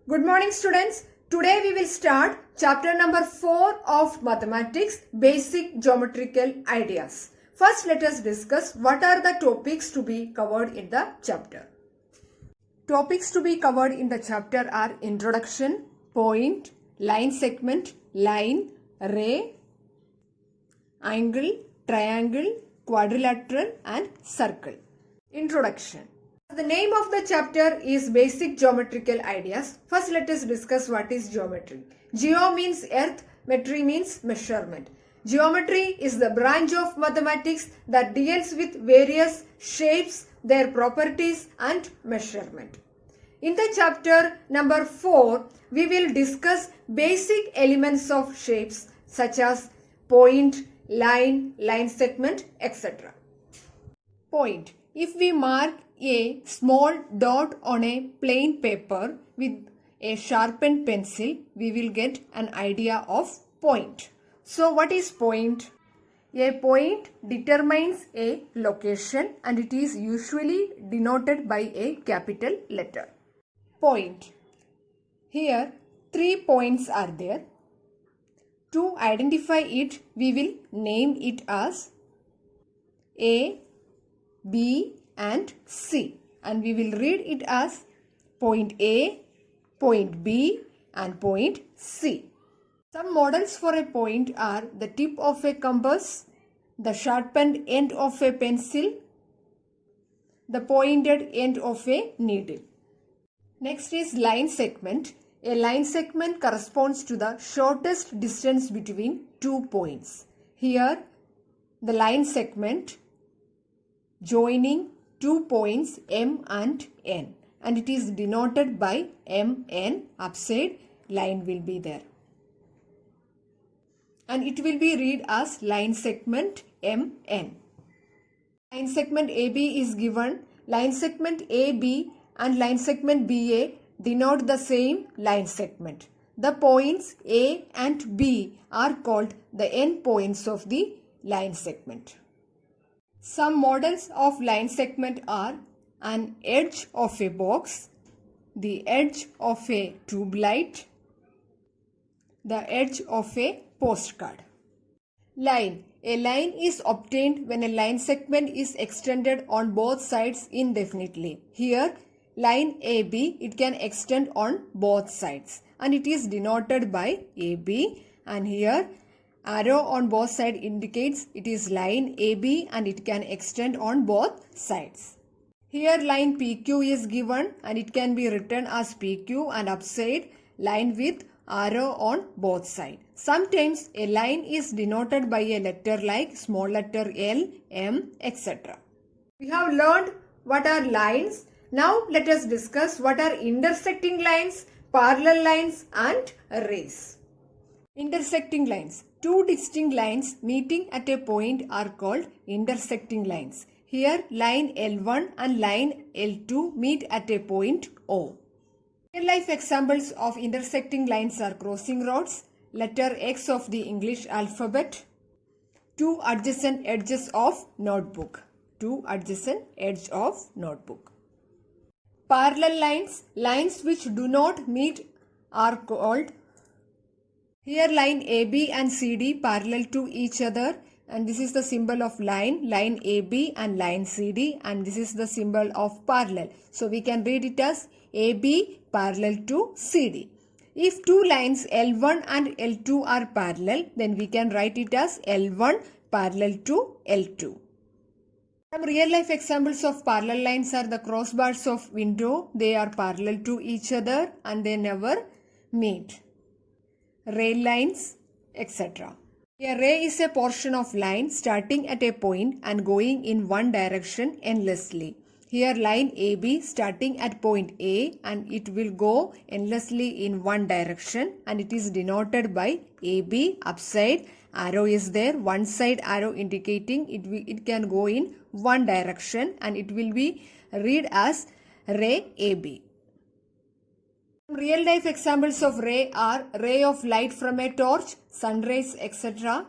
Good morning students. Today we will start chapter number 4 of mathematics, basic geometrical ideas. First let us discuss what are the topics to be covered in the chapter. Topics to be covered in the chapter are introduction, point, line segment, line, ray, angle, triangle, quadrilateral and circle. Introduction. The name of the chapter is Basic Geometrical Ideas. First let us discuss what is geometry. Geo means earth, metry means measurement. Geometry is the branch of mathematics that deals with various shapes, their properties and measurement. In the chapter number 4, we will discuss basic elements of shapes such as point, line, line segment, etc. Point. If we mark a small dot on a plain paper with a sharpened pencil, we will get an idea of point. So what is point? A point determines a location and it is usually denoted by a capital letter. Point. Here 3 points are there. To identify it, we will name it as A, B and C, and we will read it as point A, point B and point C. Some models for a point are the tip of a compass, the sharpened end of a pencil, the pointed end of a needle. Next is line segment. A line segment corresponds to the shortest distance between 2 points. Here the line segment joining 2 points M and N, and it is denoted by MN. Upside line will be there and it will be read as line segment MN. Line segment AB is given. Line segment AB and line segment BA denote the same line segment. The points A and B are called the end points of the line segment. Some models of line segment are an edge of a box, the edge of a tube light, the edge of a postcard. Line. A line is obtained when a line segment is extended on both sides indefinitely. Here, line AB, it can extend on both sides and it is denoted by AB, and here arrow on both sides indicates it is line AB and it can extend on both sides. Here line PQ is given and it can be written as PQ and upside line with arrow on both sides. Sometimes a line is denoted by a letter like small letter L, M, etc. We have learned what are lines. Now let us discuss what are intersecting lines, parallel lines and rays. Intersecting lines. Two distinct lines meeting at a point are called intersecting lines. Here line L1 and line L2 meet at a point O. Real life examples of intersecting lines are crossing roads, letter X of the English alphabet, two adjacent edges of notebook. Two adjacent edges of notebook. Parallel lines, lines which do not meet are called. Here line AB and CD parallel to each other, and this is the symbol of line AB and line CD, and this is the symbol of parallel. So we can read it as AB parallel to CD. If two lines L1 and L2 are parallel, then we can write it as L1 parallel to L2. Some real life examples of parallel lines are the crossbars of window. They are parallel to each other and they never meet. Rail lines, etc. A ray is a portion of line starting at a point and going in one direction endlessly. Here line AB starting at point A and it will go endlessly in one direction and it is denoted by AB. Upside arrow is there, one side arrow indicating it can go in one direction and it will be read as ray AB. Real life examples of ray are ray of light from a torch, sun rays, etc.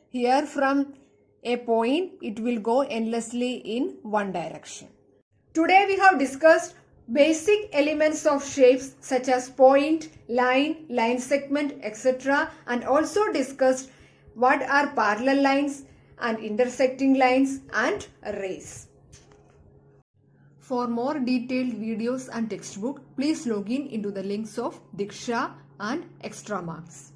Here from a point it will go endlessly in one direction. Today we have discussed basic elements of shapes such as point, line segment, etc. and also discussed what are parallel lines and intersecting lines and rays. For more detailed videos and textbook, please log in into the links of Diksha and Extra Marks.